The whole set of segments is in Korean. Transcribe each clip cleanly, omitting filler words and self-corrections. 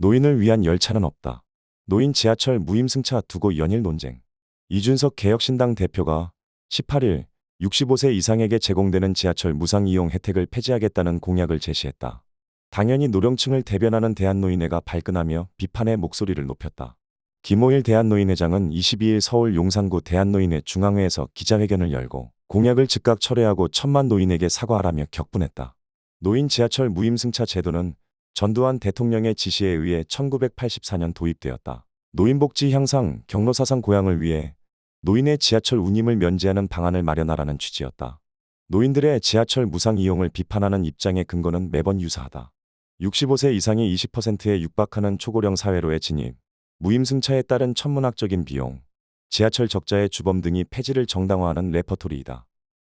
노인을 위한 열차는 없다. 노인 지하철 무임승차 두고 연일 논쟁. 이준석 개혁신당 대표가 18일 65세 이상에게 제공되는 지하철 무상 이용 혜택을 폐지하겠다는 공약을 제시했다. 당연히 노령층을 대변하는 대한노인회가 발끈하며 비판의 목소리를 높였다. 김호일 대한노인회장은 22일 서울 용산구 대한노인회 중앙회에서 기자회견을 열고 공약을 즉각 철회하고 1,000만 노인에게 사과하라며 격분했다. 노인 지하철 무임승차 제도는 전두환 대통령의 지시에 의해 1984년 도입되었다. 노인복지 향상, 경로사상 고양을 위해 노인의 지하철 운임을 면제하는 방안을 마련하라는 취지였다. 노인들의 지하철 무상 이용을 비판하는 입장의 근거는 매번 유사하다. 65세 이상이 20%에 육박하는 초고령 사회로의 진입, 무임승차에 따른 천문학적인 비용, 지하철 적자의 주범 등이 폐지를 정당화하는 레퍼토리이다.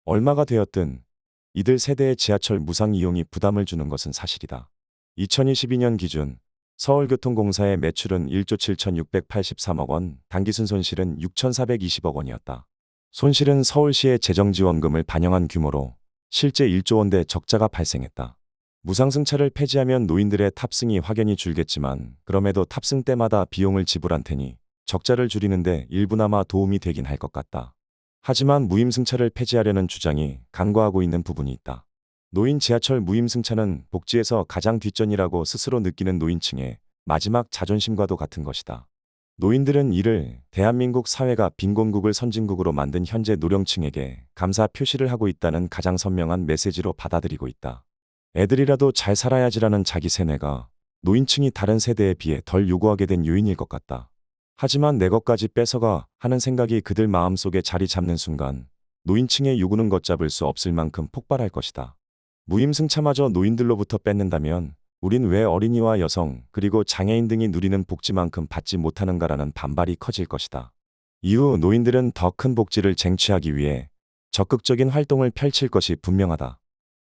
얼마가 되었든 이들 세대의 지하철 무상 이용이 부담을 주는 것은 사실이다. 2022년 기준 서울교통공사의 매출은 1조 7,683억 원, 당기순 손실은 6,420억 원이었다. 손실은 서울시의 재정지원금을 반영한 규모로 실제 1조 원대 적자가 발생했다. 무상승차를 폐지하면 노인들의 탑승이 확연히 줄겠지만 그럼에도 탑승 때마다 비용을 지불한 테니 적자를 줄이는데 일부나마 도움이 되긴 할 것 같다. 하지만 무임승차를 폐지하려는 주장이 간과하고 있는 부분이 있다. 노인 지하철 무임승차는 복지에서 가장 뒷전이라고 스스로 느끼는 노인층의 마지막 자존심과도 같은 것이다. 노인들은 이를 대한민국 사회가 빈곤국을 선진국으로 만든 현재 노령층에게 감사 표시를 하고 있다는 가장 선명한 메시지로 받아들이고 있다. 애들이라도 잘 살아야지라는 자기 세뇌가 노인층이 다른 세대에 비해 덜 요구하게 된 요인일 것 같다. 하지만 내 것까지 뺏어가 하는 생각이 그들 마음속에 자리 잡는 순간 노인층의 요구는 걷잡을 수 없을 만큼 폭발할 것이다. 무임승차마저 노인들로부터 뺏는다면 우린 왜 어린이와 여성 그리고 장애인 등이 누리는 복지만큼 받지 못하는가라는 반발이 커질 것이다. 이후 노인들은 더 큰 복지를 쟁취하기 위해 적극적인 활동을 펼칠 것이 분명하다.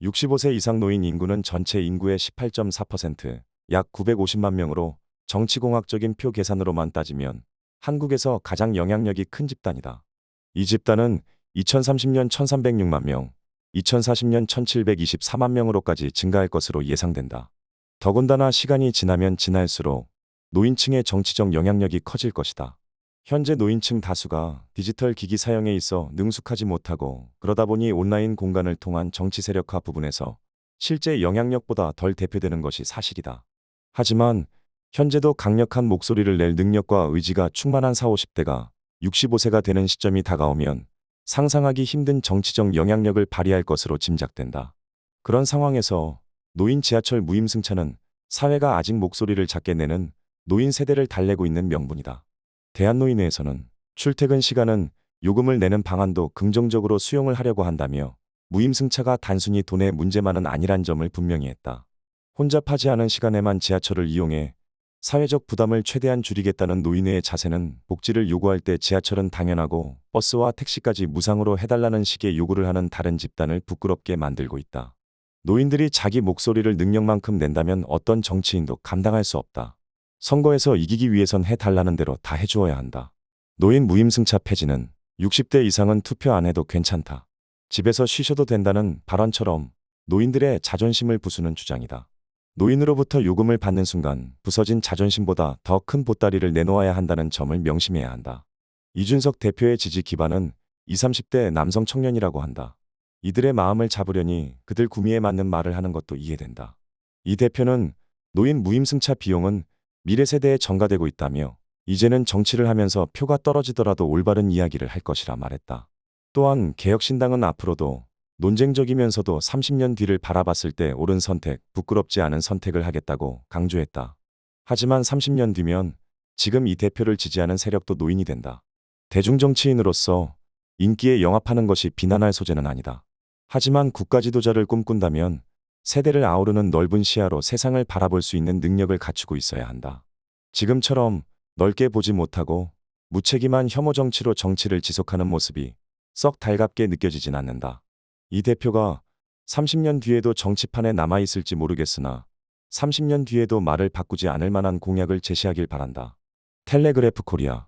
65세 이상 노인 인구는 전체 인구의 18.4%, 약 950만 명으로 정치공학적인 표 계산으로만 따지면 한국에서 가장 영향력이 큰 집단이다. 이 집단은 2030년 1306만 명, 2040년 1724만 명으로까지 증가할 것으로 예상된다. 더군다나 시간이 지나면 지날수록 노인층의 정치적 영향력이 커질 것이다. 현재 노인층 다수가 디지털 기기 사용에 있어 능숙하지 못하고 그러다 보니 온라인 공간을 통한 정치 세력화 부분에서 실제 영향력보다 덜 대표되는 것이 사실이다. 하지만 현재도 강력한 목소리를 낼 능력과 의지가 충만한 40, 50대가 65세가 되는 시점이 다가오면 상상하기 힘든 정치적 영향력을 발휘할 것으로 짐작된다. 그런 상황에서 노인 지하철 무임승차는 사회가 아직 목소리를 작게 내는 노인 세대를 달래고 있는 명분이다. 대한노인회에서는 출퇴근 시간은 요금을 내는 방안도 긍정적으로 수용을 하려고 한다며 무임승차가 단순히 돈의 문제만은 아니란 점을 분명히 했다. 혼잡하지 않은 시간에만 지하철을 이용해 사회적 부담을 최대한 줄이겠다는 노인회의 자세는 복지를 요구할 때 지하철은 당연하고 버스와 택시까지 무상으로 해달라는 식의 요구를 하는 다른 집단을 부끄럽게 만들고 있다. 노인들이 자기 목소리를 능력만큼 낸다면 어떤 정치인도 감당할 수 없다. 선거에서 이기기 위해선 해달라는 대로 다 해주어야 한다. 노인 무임승차 폐지는 60대 이상은 투표 안 해도 괜찮다. 집에서 쉬셔도 된다는 발언처럼 노인들의 자존심을 부수는 주장이다. 노인으로부터 요금을 받는 순간 부서진 자존심보다 더 큰 보따리를 내놓아야 한다는 점을 명심해야 한다. 이준석 대표의 지지 기반은 20, 30대 남성 청년이라고 한다. 이들의 마음을 잡으려니 그들 구미에 맞는 말을 하는 것도 이해된다. 이 대표는 노인 무임승차 비용은 미래 세대에 전가되고 있다며 이제는 정치를 하면서 표가 떨어지더라도 올바른 이야기를 할 것이라 말했다. 또한 개혁신당은 앞으로도 논쟁적이면서도 30년 뒤를 바라봤을 때 옳은 선택, 부끄럽지 않은 선택을 하겠다고 강조했다. 하지만 30년 뒤면 지금 이 대표를 지지하는 세력도 노인이 된다. 대중정치인으로서 인기에 영합하는 것이 비난할 소재는 아니다. 하지만 국가 지도자를 꿈꾼다면 세대를 아우르는 넓은 시야로 세상을 바라볼 수 있는 능력을 갖추고 있어야 한다. 지금처럼 넓게 보지 못하고 무책임한 혐오 정치로 정치를 지속하는 모습이 썩 달갑게 느껴지진 않는다. 이 대표가 30년 뒤에도 정치판에 남아있을지 모르겠으나 30년 뒤에도 말을 바꾸지 않을 만한 공약을 제시하길 바란다. 텔레그래프 코리아